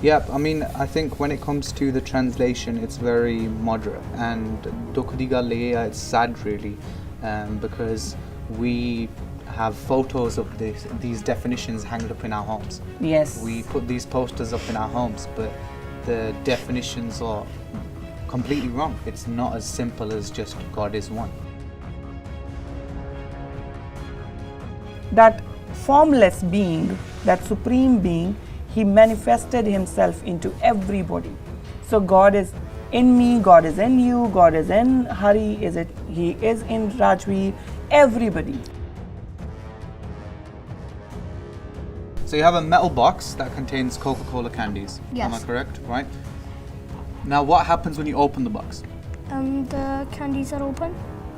Yeah, I mean, I think when it comes to the translation, it's very moderate, and dukh di gall eh hai, it's sad really, because we have photos of these definitions hanged up in our homes. Yes. We put these posters up in our homes, but the definitions are completely wrong. It's not as simple as just God is one. That formless being, that supreme being, he manifested himself into everybody. So God is in me, God is in you, God is in Hari, he is in Rajveer, everybody. So you have a metal box that contains Coca-Cola candies. Yes. Am I correct? Right. Now what happens when you open the box? The candies are open.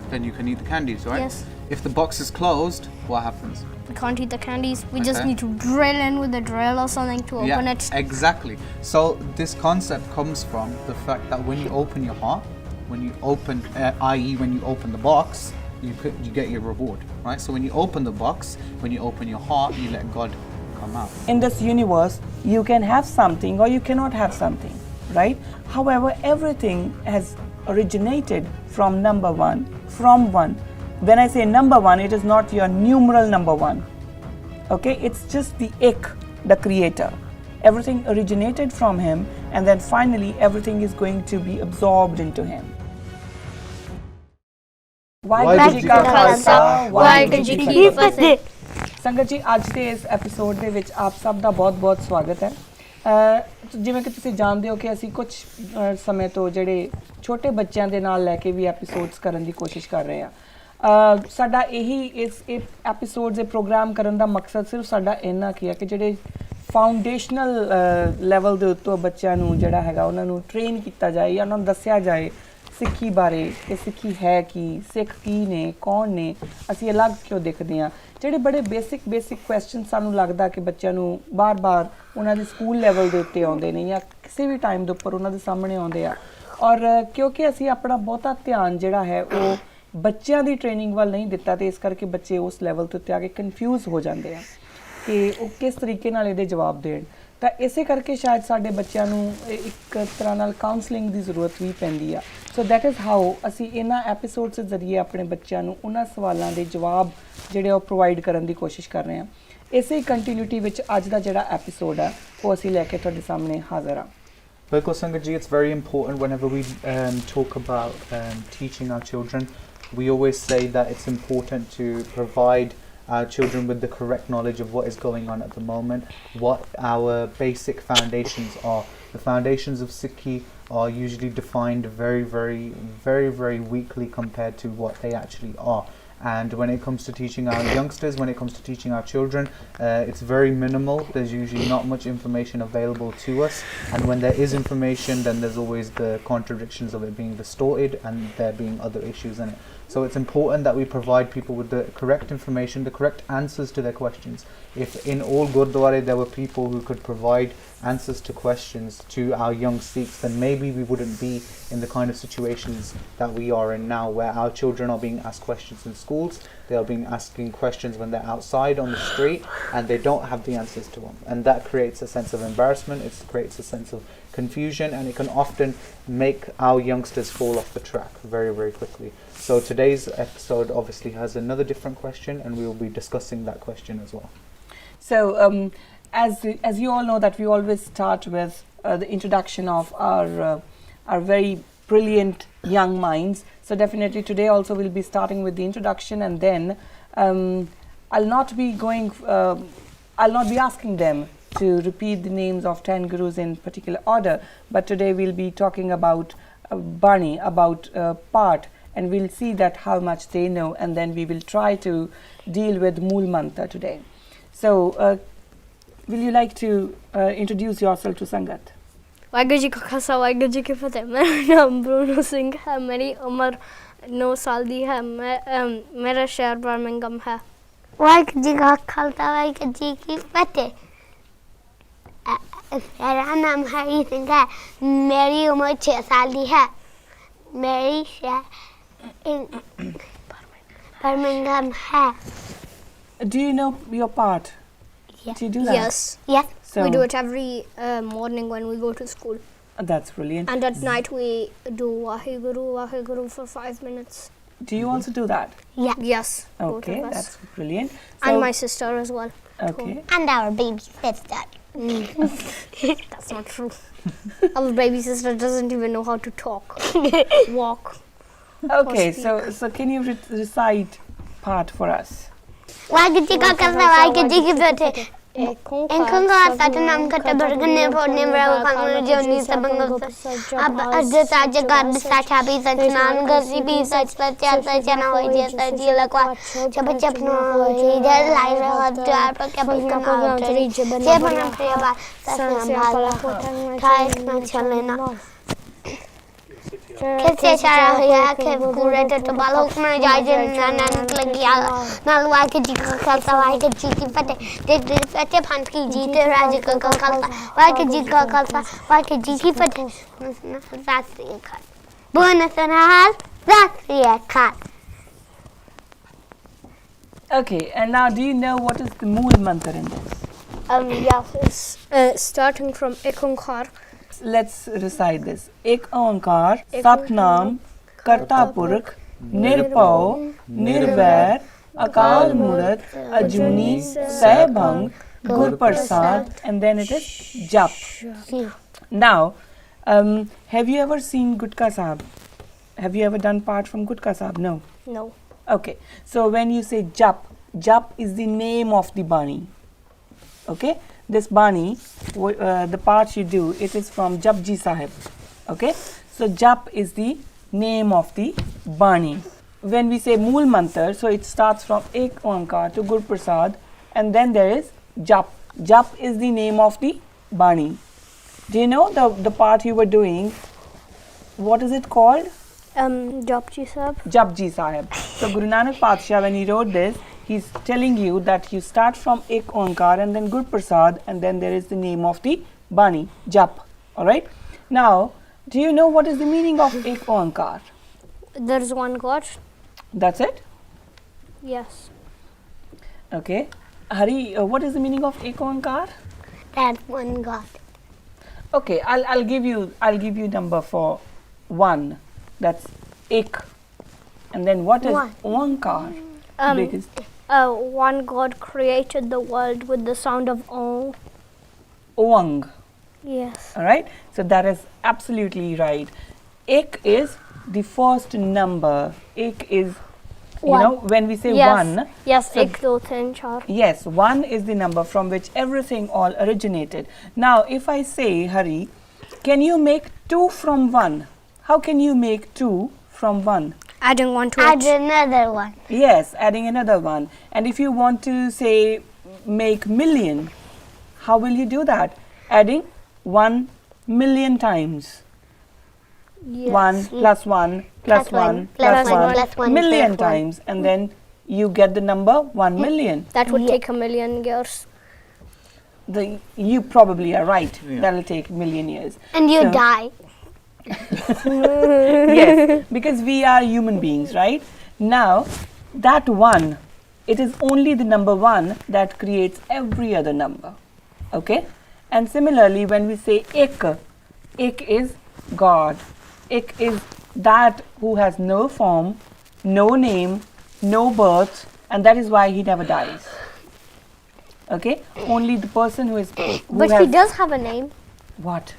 Then you can eat the candies, right? Yes. If the box is closed, what happens? We can't eat the candies. We just Okay. need to drill in with a drill or something to open it. Exactly. So this concept comes from the fact that when you open your heart, when you open, i.e. when you open the box, you get your reward, right? So when you open the box, when you open your heart, you let God come out. In this universe, you can have something or you cannot have something, right? However, everything has originated from number one, from one. When I say number one, it is not your numeral number one. Okay, it's just the ik, the creator. Everything originated from him, and then finally everything is going to be absorbed into him. Waheguru ji ਕਾ ਖਾਲਸਾ, ਵਾਹਿਗੁਰੂ ਜੀ ਕੀ ਫਤਿਹ। ਸੰਗਤ ਜੀ, ਅੱਜ ਦੇ ਇਸ episode ਦੇ ਵਿੱਚ ਆਪ ਸਭ ਦਾ ਬਹੁਤ-ਬਹੁਤ ਸਵਾਗਤ ਹੈ। ਜਿਵੇਂ ਕਿ ਤੁਸੀਂ ਜਾਣਦੇ ਹੋ ਕਿ ਅਸੀਂ ਕੁਝ ਸਮੇਂ ਤੋਂ ਜਿਹੜੇ ਛੋਟੇ ਬੱਚਿਆਂ ਦੇ ਨਾਲ ਲੈ ਕੇ ਵੀ ਐਪੀਸੋਡਸ ਕਰਨ ਦੀ ਕੋਸ਼ਿਸ਼ ਕਰ ਰਹੇ ਹਾਂ। ਸਾਡਾ ਇਹੀ ਇਸ ਐਪੀਸੋਡ ਦੇ ਪ੍ਰੋਗਰਾਮ ਕਰਨ ਦਾ ਮਕਸਦ ਸਿਰਫ ਸਾਡਾ ਇੰਨਾ ਕੀ ਹੈ ਕਿ ਜਿਹੜੇ ਫਾਊਂਡੇਸ਼ਨਲ ਲੈਵਲ ਦੇ ਉੱਤੇ ਬੱਚਿਆਂ ਨੂੰ ਜਿਹੜਾ ਹੈਗਾ ਉਹਨਾਂ ਨੂੰ ਟ੍ਰੇਨ ਕੀਤਾ ਜਾਏ ਜਾਂ ਉਹਨਾਂ ਨੂੰ ਦੱਸਿਆ ਜਾਏ ਸਿੱਖੀ ਬਾਰੇ ਕਿ ਸਿੱਖੀ ਹੈ ਕੀ, ਸਿੱਖ ਕੀ ਨੇ, ਕੌਣ ਨੇ, ਅਸੀਂ ਅਲੱਗ ਕਿਉਂ ਦਿਖਦੇ ਹਾਂ। ਜਿਹੜੇ ਬੜੇ ਬੇਸਿਕ ਕੁਐਸਚਨ ਸਾਨੂੰ ਲੱਗਦਾ ਕਿ ਬੱਚਿਆਂ ਨੂੰ ਬਾਰ-ਬਾਰ ਉਹਨਾਂ ਦੇ ਸਕੂਲ ਲੈਵਲ ਦੇ ਉੱਤੇ ਆਉਂਦੇ ਨੇ ਜਾਂ ਕਿਸੇ ਵੀ ਟਾਈਮ ਦੇ ਉੱਪਰ ਉਹਨਾਂ ਦੇ ਸਾਹਮਣੇ ਆਉਂਦੇ ਆ, ਔਰ ਕਿਉਂਕਿ ਅਸੀਂ ਆਪਣਾ ਬਹੁਤਾ ਧਿਆਨ ਜਿਹੜਾ ਹੈ ਉਹ ਬੱਚਿਆਂ ਦੀ ਟ੍ਰੇਨਿੰਗ ਵੱਲ ਨਹੀਂ ਦਿੱਤਾ ਤੇ ਇਸ ਕਰਕੇ ਬੱਚੇ ਉਸ ਲੈਵਲ ਤੇ ਉੱਤੇ ਆ ਕੇ ਕਨਫਿਊਜ਼ ਹੋ ਜਾਂਦੇ ਆ ਕਿ ਉਹ ਕਿਸ ਤਰੀਕੇ ਨਾਲ ਇਹਦੇ ਜਵਾਬ ਦੇਣ। ਤਾਂ ਇਸੇ ਕਰਕੇ ਸ਼ਾਇਦ ਸਾਡੇ ਬੱਚਿਆਂ ਨੂੰ ਇੱਕ ਤਰ੍ਹਾਂ ਨਾਲ ਕਾਉਂਸਲਿੰਗ ਦੀ ਜ਼ਰੂਰਤ ਵੀ ਪੈਂਦੀ ਆ। ਸੋ ਦੈਟ ਇਜ਼ ਹਾਊ ਅਸੀਂ ਇਹਨਾਂ ਐਪੀਸੋਡਸ ਦੇ ਜ਼ਰੀਏ ਆਪਣੇ ਬੱਚਿਆਂ ਨੂੰ ਉਹਨਾਂ ਸਵਾਲਾਂ ਦੇ ਜਵਾਬ ਜਿਹੜੇ ਉਹ ਪ੍ਰੋਵਾਈਡ ਕਰਨ ਦੀ ਕੋਸ਼ਿਸ਼ ਕਰ ਰਹੇ ਹਾਂ। ਇਸੇ ਕੰਟੀਨਿਊਟੀ ਵਿੱਚ ਅੱਜ ਦਾ ਜਿਹੜਾ ਐਪੀਸੋਡ ਆ ਉਹ ਅਸੀਂ ਲੈ ਕੇ ਤੁਹਾਡੇ ਸਾਹਮਣੇ ਹਾਜ਼ਰ ਹਾਂ। Because Sangaji, it's very important whenever we talk about teaching our children, we always say that it's important to provide our children with the correct knowledge of what is going on at the moment, what our basic foundations are. The foundations of Sikhi are usually defined very weakly compared to what they actually are. And when it comes to teaching our youngsters, when it comes to teaching our children, it's very minimal. There's usually not much information available to us, and when there is information, then there's always the contradictions of it being distorted and there being other issues in it. So it's important that we provide people with the correct information, the correct answers to their questions. If in all Gurdwara there were people who could provide answers to questions to our young Sikhs, then maybe we wouldn't be in the kind of situations that we are in now, where our children are being asked questions in schools, they are being asking questions when they're outside on the street, and they don't have the answers to them. And that creates a sense of embarrassment, it creates a sense of confusion, and it can often make our youngsters fall off the track very quickly. So today's episode obviously has another different question, and we will be discussing that question as well. So as you all know that we always start with the introduction of our very brilliant young minds. So definitely today also we'll be starting with the introduction, and then I'll not be asking them to repeat the names of 10 gurus in particular order, but today we'll be talking about Bani, about part, and we'll see that how much they know, and then we will try to deal with Mool Mantar today. So will you like to introduce yourself to Sangat? Waheguru ji ਕਾ ਖਾਲਸਾ, ਵਾਹਿਗੁਰੂ ਜੀ ਕੀ ਫਤਿਹ। ਮੇਰਾ ਨਾਮ Bruno Singh ਹੈ, ਮੇਰੀ ਉਮਰ 9 ਸਾਲ ਦੀ ਹੈ, ਮੇਰਾ ਸ਼ਹਿਰ ਬਰਮਿੰਘਮ ਹੈ। ਵਾਹਿਗੁਰੂ ਜੀ ਕਾ ਖਾਲਸਾ, ਵਾਹਿਗੁਰੂ ਜੀ ਕੀ ਫਤਿਹ। मेरा नाम हरी सिंह है, मेरी उम्र 6 साल की है, मेरी शहर बर्मिंघम है। Do you know your part? Yeah. Do you do that? Yes. Yes. So We do it every morning when we go to school. That's brilliant. And at night we do Waheguru for 5 minutes. Do you also do that? Yeah. Yes. both Okay, of us. that's brilliant. And So- my sister as well. okay. And our baby sister. That's not true. Our baby sister doesn't even know how to talk, walk. Okay, speak. so can you recite part for us? Waheguru ka khalsa waheguru ki fateh. Enkunga satanam kata bergene bodne berawa kangulu joni sabangam ab adja saja gad sacha bi santan gasi bi sacha na hoy je saji lakwa chap chap no ida lai ra dar pa kya bhagam autari je bana priya ba sasna bhala thai na chalena कैसे चारा है कि पूरे तो बालों में जाए नानक लगी नालवा के जी का खालसा वाई के जी की फटे दे फटे फंट की जीते राज का खालसा वाई के जी का खालसा वाई के जी की फटे राष्ट्रीय खाल बोनस नाल राष्ट्रीय खाल. Okay, and now do you know what is the Mool mantra in this? Yes, it's starting from Ekonkar. Let's recite this. Ek Onkar, Satnam, Karta Purakh, Nirpau, Nirvair, Akal Murat, Ajuni, Saibhang, Gur Prasad, and then it is Jap. Now, have you ever seen Gutka Sahib? Have you ever done part from Gutka Sahib? No. No. Okay, so when you say Jap, Jap is the name of the Bani. Okay, this Bani, the part you do, it is from Japji Sahib. Okay, so Jap is the name of the Bani. When we say Mool Mantar, so it starts from Ek Onkar to Gur Prasad, and then there is Jap. Jap is the name of the Bani. Do you know the part you were doing? What is it called? Japji Sahib. Japji Sahib. So Guru Nanak Padshah, when he wrote this, he's telling you that you start from Ek Onkar and then Gur Prasad, and then there is the name of the Bani, Jap. Alright? Now, do you know what is the meaning of Ek Onkar? There's one God. That's it? Yes. Okay. Hari, what is the meaning of Ek Onkar? That one God. Okay, I'll give you number for 1. That's Ek. And then what is One. Onkar? Because One God created the world with the sound of Om. Oang. Yes. Alright, so that is absolutely right. Ek is the first number. Ek is, you One. know, when we say Yes. 1, Yes, so- ek do tin char. yes, 1 is the number from which everything all originated. Now, if I say, Hari, can you make 2 from 1? How can you make 2 from 1? Adding one to Add it. another one. Yes, adding another one. And if you want to say make million, how will you do that? Adding 1 million times. Yes. 1 plus 1 plus Plus one, 1 plus plus one, 1 plus one, million plus one. times, and then you get the number 1 million. That would Yeah. take a million years. You probably are right. Yeah. That'll take million years. And you So- die. Yes, because we are human beings, right? Now, that 1, it is only the number 1 that creates every other number. Okay? And similarly, when we say Ek, Ek is God. Ek is that who has no form, no name, no birth, and that is why he never dies. Okay? Only the person who is. Who But he has- does have a name. What?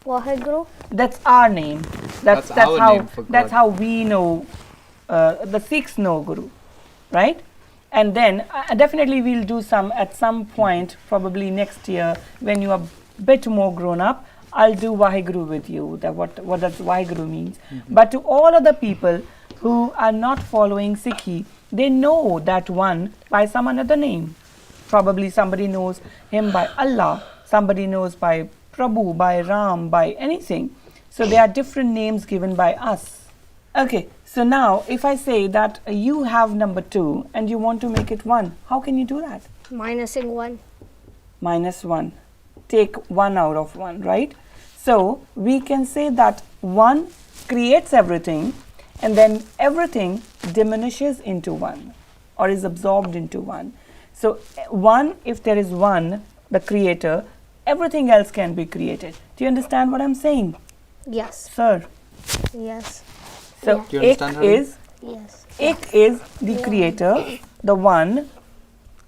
Waheguru. That's our name. That's our how name for that's God. how we know. The Sikhs know Guru, right? And then definitely we'll do some at some point, probably next year when you are a bit more grown up. I'll do Waheguru with you. That what does Waheguru means. But to all other people who are not following Sikhi, they know that one by some another name. Probably somebody knows him by Allah, somebody knows by Prabhu, by Ram, by anything. So there are different names given by us. Okay, so now if I say that you have number 2 and you want to make it 1, how can you do that? Minusing one. Minus 1. Take 1 out of 1, right? So we can say that 1 creates everything, and then everything diminishes into 1 or is absorbed into 1. So 1, if there is 1, the creator, everything else can be created. Do you understand what I'm saying, Yes. sir? Yes. So Do you understand, Ik Harry? is Yes. Ik is the creator, the one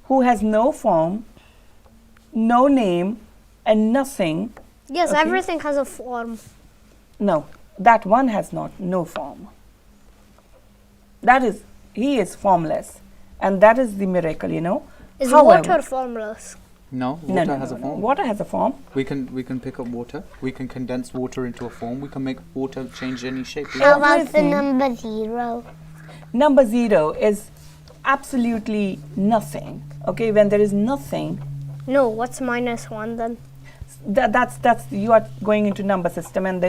who has no form, no name, and nothing. Yes, Okay. everything has a form. No, that one has no form. That is, he is formless, and that is the miracle, you know. Is However- water formless? No, No, water no, has no, a no. form. Water has a form. We can pick up water. We can condense water into a form. We can make water change any shape. How about the Everything. number 0? Number 0 is absolutely nothing. Okay, when there is nothing, No, what's -1 then? that's you are going into number system, and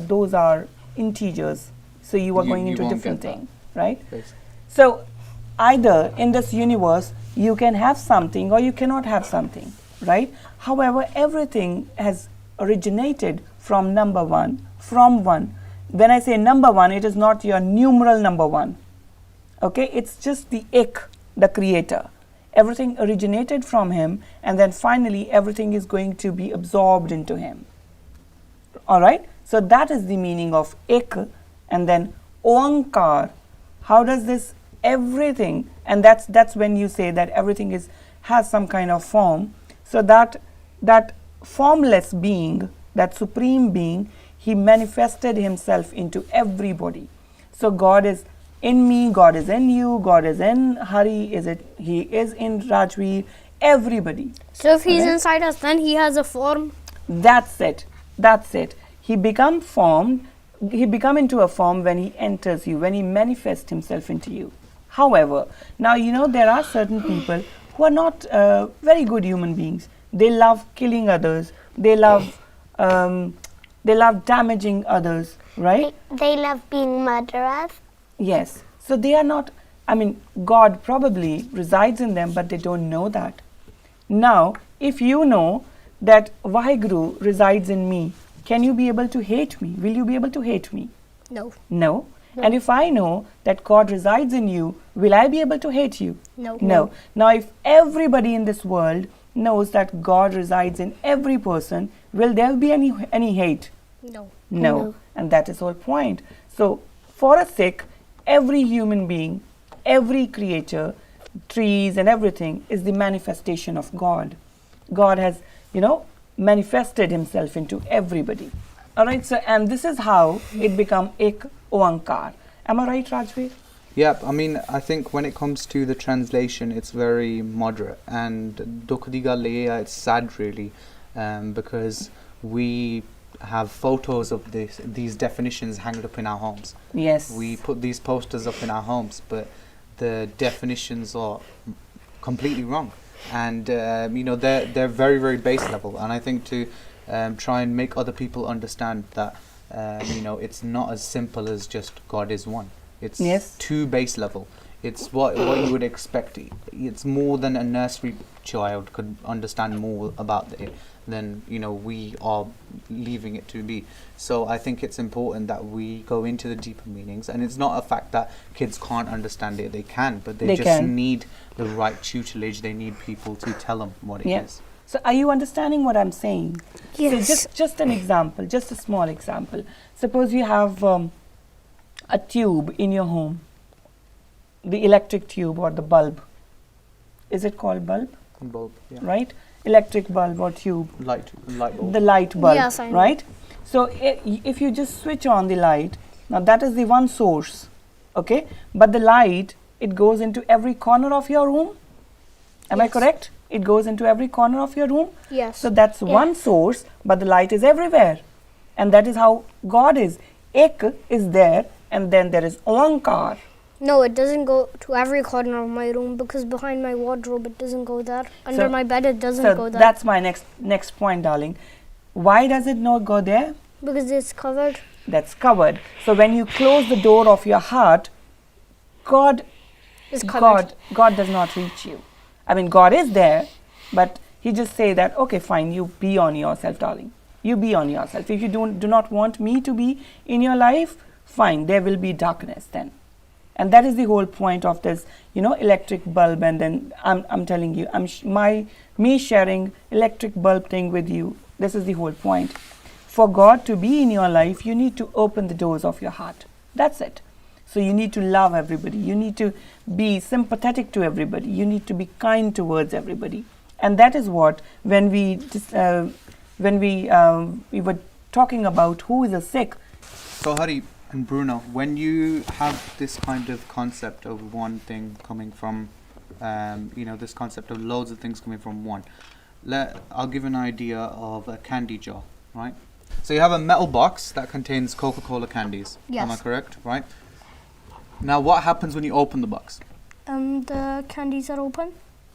those are integers. So you are going You into a won't different get that. thing, right? Basically. So either in this universe you can have something or you cannot have something, right? However, everything has originated from number 1, from 1. When I say number 1, it is not your numeral number 1. Okay, it's just the Ik, the creator. Everything originated from him, and then finally everything is going to be absorbed into him. All right, so that is the meaning of Ik, and then Oankar. How does this everything, and that's when you say that everything has some kind of form. So that formless being, that supreme being, he manifested himself into everybody. So God is in me, God is in you, God is in Hari, he is in Rajveer, everybody. So if he's Alright. inside us, then he has a form. That's it. He become into a form when he enters you, when he manifests himself into you. However, now you know there are certain people who are not very good human beings. They love killing others. They love damaging others, right? They love being murderers. Yes. So they are not, I mean, God probably resides in them, but they don't know that. Now, if you know that Vaheguru resides in me, can you be able to hate me? Will you be able to hate me? No. No. And if I know that God resides in you, will I be able to hate you? No. No. Now, if everybody in this world knows that God resides in every person, will there be any hate? No. No. And that is the whole point. So, for a Sikh, every human being, every creature, trees and everything is the manifestation of God. God has, manifested himself into everybody. All right, so, and this is how it become Ik Oankar. Am I right, Rajveer? Yeah, I mean, I think when it comes to the translation, it's very moderate. And Dukhdiga Leia, it's sad really, because we have photos of these definitions hanging up in our homes. Yes. We put these posters up in our homes, but the definitions are completely wrong. And, they're very, very base level. And I think to try and make other people understand that, it's not as simple as just God is one. It's too base level. It's what you would expect. It's more than a nursery child could understand more about it than we are leaving it to be. So I think it's important that we go into the deeper meanings, and it's not a fact that kids can't understand it. They can, but they just need the right tutelage. They need people to tell them what it is. So are you understanding what I'm saying? Yes. So just an example, just a small example. Suppose you have a tube in your home, the electric tube or the bulb. Is it called bulb? Bulb, yeah. Right? Electric bulb or tube. Light bulb. The light bulb, Yes, I know. right? So if you just switch on the light, now that is the one source, okay? But the light, it goes into every corner of your room. Am I Yes. correct? It goes into every corner of your room. Yes. So that's one source, but the light is everywhere. And that is how God is. Ik is there, and then there is Oankar. No, it doesn't go to every corner of my room, because behind my wardrobe it doesn't go there. Under my bed it doesn't go there. That's my next point, darling. Why does it not go there? Because it's covered. That's covered. So when you close the door of your heart, God does not reach you. I mean, God is there, but He just say that, okay, fine, you be on yourself, darling. You be on yourself. If you do not want me to be in your life, fine, there will be darkness then. And that is the whole point of this, you know, electric bulb. And then I'm telling you, me sharing electric bulb thing with you. This is the whole point. For God to be in your life, you need to open the doors of your heart. That's it. So you need to love everybody. You need to be sympathetic to everybody. You need to be kind towards everybody. And that is what, when we were talking about who is a Sikh. So Hari and Bruno, when you have this kind of concept of one thing coming from, this concept of loads of things coming from one, I'll give an idea of a candy jar, right? So you have a metal box that contains Coca-Cola candies. Yes. Am I correct? Right? Now what happens when you open the box? The candies are open.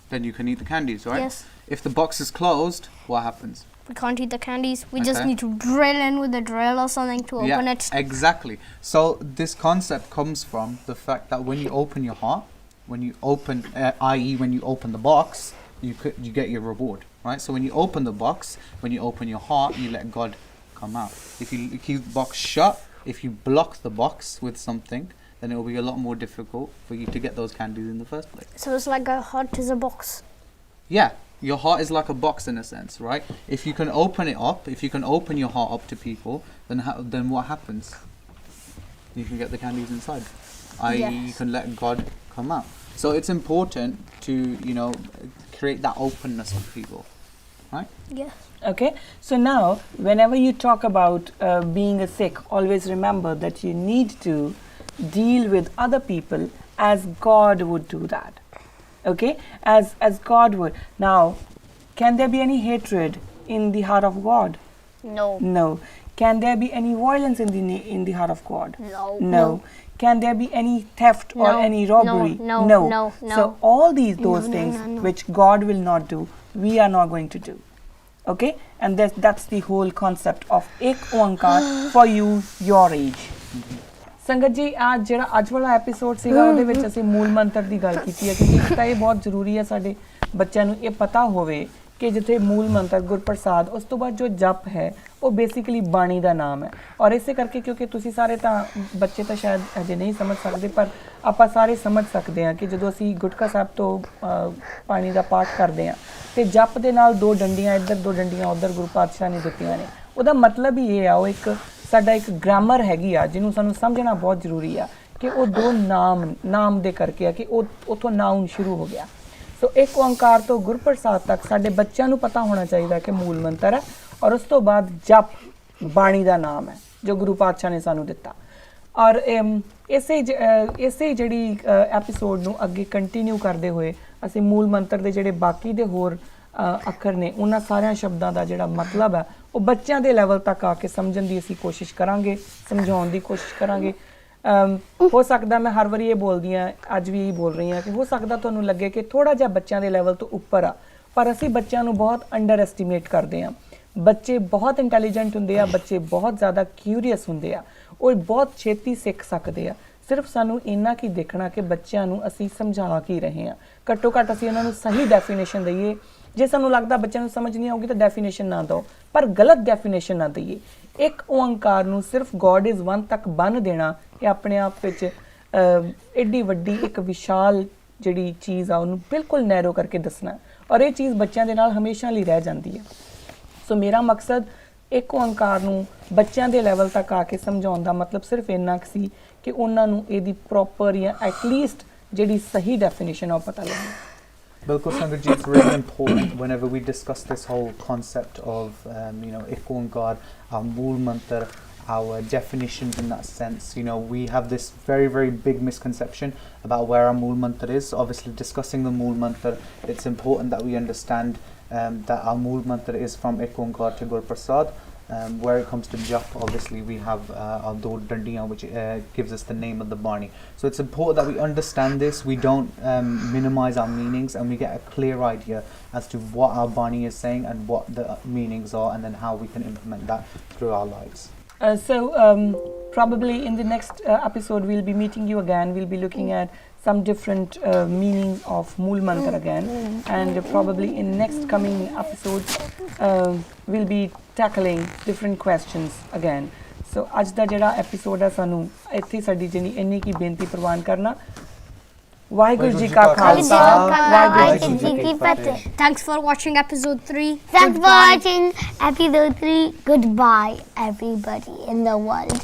Then you can eat the candies, right? Yes. If the box is closed, what happens? We can't eat the candies. We just Okay. need to drill in with a drill or something to open it. Exactly. So this concept comes from the fact that when you open your heart, when you open, i.e. when you open the box, you get your reward, right? So when you open the box, when you open your heart, you let God come out. If you keep the box shut, if you block the box with something, then it will be a lot more difficult for you to get those candies in the first place. So it's like a heart is a box. Yeah, your heart is like a box in a sense, right? If you can open it up, if you can open your heart up to people, then what happens? You can get the candies inside. I.e. Yes. you can let God come out. So it's important to, create that openness with people, right? Yes. Okay, so now whenever you talk about being a Sikh, always remember that you need to deal with other people as God would do that. Okay, as God would. Now, can there be any hatred in the heart of God? No. No. Can there be any violence in the heart of God? No. No. Can there be any theft or No. any robbery? No. So all those things which God will not do, we are not going to do. Okay, and that's the whole concept of Ek Oankar for you, your age. ਸੰਗਤ ਜੀ ਜਿਹੜਾ ਅੱਜ ਵਾਲਾ episode ਸੀਗਾ ਉਹਦੇ ਵਿੱਚ ਅਸੀਂ ਮੂਲ ਮੰਤਰ ਦੀ ਗੱਲ ਕੀਤੀ ਹੈ ਕਿਉਂਕਿ ਤਾਂ ਇਹ ਬਹੁਤ ਜ਼ਰੂਰੀ ਹੈ ਸਾਡੇ ਬੱਚਿਆਂ ਨੂੰ ਇਹ ਪਤਾ ਹੋਵੇ ਕਿ ਜਿੱਥੇ ਮੂਲ ਮੰਤਰ ਗੁਰਪ੍ਰਸਾਦ ਉਸ ਤੋਂ ਬਾਅਦ ਜੋ ਜਪ ਹੈ ਉਹ ਬੇਸਿਕਲੀ ਬਾਣੀ ਦਾ ਨਾਮ ਹੈ ਔਰ ਇਸੇ ਕਰਕੇ ਕਿਉਂਕਿ ਤੁਸੀਂ ਸਾਰੇ ਤਾਂ ਬੱਚੇ ਤਾਂ ਸ਼ਾਇਦ ਅਜੇ ਨਹੀਂ ਸਮਝ ਸਕਦੇ ਪਰ ਆਪਾਂ ਸਾਰੇ ਸਮਝ ਸਕਦੇ ਹਾਂ ਕਿ ਜਦੋਂ ਅਸੀਂ ਗੁਟਕਾ ਸਾਹਿਬ ਤੋਂ ਬਾਣੀ ਦਾ ਪਾਠ ਕਰਦੇ ਹਾਂ ਤੇ ਜਪ ਦੇ ਨਾਲ ਦੋ ਡੰਡੀਆਂ ਇੱਧਰ ਦੋ ਡੰਡੀਆਂ ਉੱਧਰ ਗੁਰੂ ਪਾਤਸ਼ਾਹ ਨੇ ਦਿੱਤੀਆਂ ਨੇ ਉਹਦਾ ਮਤਲਬ ਹੀ ਇਹ ਆ ਉਹ ਇੱਕ ਸਾਡਾ ਇੱਕ ਗ੍ਰਾਮਰ ਹੈਗੀ ਆ ਜਿਹਨੂੰ ਸਾਨੂੰ ਸਮਝਣਾ ਬਹੁਤ ਜ਼ਰੂਰੀ ਆ ਕਿ ਉਹ ਦੋ ਨਾਮ ਦੇ ਕਰਕੇ ਆ ਕਿ ਉਹ ਉਥੋਂ ਨਾਮ ਸ਼ੁਰੂ ਹੋ ਗਿਆ ਸੋ ਇੱਕ ਓੰਕਾਰ ਤੋਂ ਗੁਰਪ੍ਰਸਾਦ ਤੱਕ ਸਾਡੇ ਬੱਚਿਆਂ ਨੂੰ ਪਤਾ ਹੋਣਾ ਚਾਹੀਦਾ ਕਿ ਮੂਲ ਮੰਤਰ ਹੈ ਔਰ ਉਸ ਤੋਂ ਬਾਅਦ ਜਪ ਬਾਣੀ ਦਾ ਨਾਮ ਹੈ ਜੋ ਗੁਰੂ ਪਾਤਸ਼ਾਹ ਨੇ ਸਾਨੂੰ ਦਿੱਤਾ ਔਰ ਇਸੇ ਜਿਹੜੀ ਐਪੀਸੋਡ ਨੂੰ ਅੱਗੇ ਕੰਟੀਨਿਊ ਕਰਦੇ ਹੋਏ ਅਸੀਂ ਮੂਲ ਮੰਤਰ ਦੇ ਜਿਹੜੇ ਬਾਕੀ ਦੇ ਹੋਰ ਅੱਖਰ ਨੇ ਉਹਨਾਂ ਸਾਰਿਆਂ ਸ਼ਬਦਾਂ ਦਾ ਜਿਹੜਾ ਮਤਲਬ ਹੈ ਉਹ ਬੱਚਿਆਂ ਦੇ ਲੈਵਲ ਤੱਕ ਆ ਕੇ ਸਮਝਣ ਦੀ ਅਸੀਂ ਕੋਸ਼ਿਸ਼ ਕਰਾਂਗੇ ਸਮਝਾਉਣ ਦੀ ਕੋਸ਼ਿਸ਼ ਕਰਾਂਗੇ ਹੋ ਸਕਦਾ ਮੈਂ ਹਰ ਵਾਰੀ ਇਹ ਬੋਲਦੀ ਹਾਂ ਅੱਜ ਵੀ ਇਹ ਬੋਲ ਰਹੀ ਹਾਂ ਕਿ ਹੋ ਸਕਦਾ ਤੁਹਾਨੂੰ ਲੱਗੇ ਕਿ ਥੋੜਾ ਜਿਹਾ ਬੱਚਿਆਂ ਦੇ ਲੈਵਲ ਤੋਂ ਉੱਪਰ ਆ ਪਰ ਅਸੀਂ ਬੱਚਿਆਂ ਨੂੰ ਬਹੁਤ ਅੰਡਰ ਐਸਟੀਮੇਟ ਕਰਦੇ ਹਾਂ ਬੱਚੇ ਬਹੁਤ ਇੰਟੈਲੀਜੈਂਟ ਹੁੰਦੇ ਆ ਬੱਚੇ ਬਹੁਤ ਜ਼ਿਆਦਾ ਕਿਊਰੀਅਸ ਹੁੰਦੇ ਆ ਉਹ ਬਹੁਤ ਛੇਤੀ ਸਿੱਖ ਸਕਦੇ ਆ ਸਿਰਫ ਸਾਨੂੰ ਇੰਨਾ ਕੀ ਦੇਖਣਾ ਕਿ ਬੱਚਿਆਂ ਨੂੰ ਅਸੀਂ ਸਮਝਾ ਕੀ ਰਹੇ ਹਾਂ ਘੱਟੋ ਘੱਟ ਅਸੀਂ ਉਹਨਾਂ ਨੂੰ ਸਹੀ ਡੈਫੀਨੇਸ਼ਨ ਦਈਏ ਜੇ ਸਾਨੂੰ ਲੱਗਦਾ ਬੱਚਿਆਂ ਨੂੰ ਸਮਝ ਨਹੀਂ ਆਉਗੀ ਤਾਂ ਡੈਫੀਨੇਸ਼ਨ ਨਾ ਦਿਓ ਪਰ ਗਲਤ ਡੈਫੀਨੇਸ਼ਨ ਨਾ ਦਈਏ ਇੱਕ ਓੰਕਾਰ ਨੂੰ ਸਿਰਫ ਗੋਡ ਇਜ਼ ਵਨ ਤੱਕ ਬੰਨ ਦੇਣਾ ਇਹ ਆਪਣੇ ਆਪ ਵਿੱਚ ਏਡੀ ਵੱਡੀ ਇੱਕ ਵਿਸ਼ਾਲ ਜਿਹੜੀ ਚੀਜ਼ ਆ ਉਹਨੂੰ ਬਿਲਕੁਲ ਨੈਰੋ ਕਰਕੇ ਦੱਸਣਾ ਔਰ ਇਹ ਚੀਜ਼ ਬੱਚਿਆਂ ਦੇ ਨਾਲ ਹਮੇਸ਼ਾ ਲਈ ਰਹਿ ਜਾਂਦੀ ਹੈ ਸੋ ਮੇਰਾ ਮਕਸਦ ਇੱਕ ਓੰਕਾਰ ਨੂੰ ਬੱਚਿਆਂ ਦੇ ਲੈਵਲ ਤੱਕ ਆ ਕੇ ਸਮਝਾਉਣ ਦਾ ਮਤਲਬ ਸਿਰਫ ਇੰਨਾ ਕੁ ਸੀ ਕਿ ਉਹਨਾਂ ਨੂੰ ਇਹਦੀ ਪ੍ਰੋਪਰ ਜਾਂ ਐਟਲੀਸਟ ਜਿਹੜੀ ਸਹੀ ਡੈਫੀਨੇਸ਼ਨ ਆ ਉਹ ਪਤਾ ਲੱਗੇ Bilkul Sangat ji, it's really important whenever we discuss this whole concept of, Ik Oankar, our Mool Mantar, our definitions in that sense. We have this very, very big misconception about where our Mool Mantar is. Obviously, discussing the Mool Mantar, it's important that we understand that our Mool Mantar is from Ik Oankar to Gurprasad. Where it comes to jap, obviously we have our do dandiyan, which gives us the name of the Bani. So it's important that we understand this, we don't minimize our meanings, and we get a clear idea as to what our Bani is saying and what the meanings are, and then how we can implement that through our lives. Probably in the next episode we'll be meeting you again. We'll be looking at some different meanings of Mool Mantar again, and probably in next coming episodes we'll be tackling different questions again. ਸੋ ਅੱਜ ਦਾ ਜਿਹੜਾ episode ਹੈ ਸਾਨੂੰ ਇੱਥੇ ਸਾਡੀ ਜਿਹੜੀ ਇੰਨੀ ਕੀ ਬੇਨਤੀ ਪ੍ਰਵਾਨ ਕਰਨਾ ਵਾਹਿਗੁਰੂ ਜੀ ਕਾ ਖਾਲਸਾ ਵਾਹਿਗੁਰੂ ਜੀ ਕੀ ਫਤਿਹ Thanks for watching episode 3. Thanks for watching episode 3 goodbye everybody in the world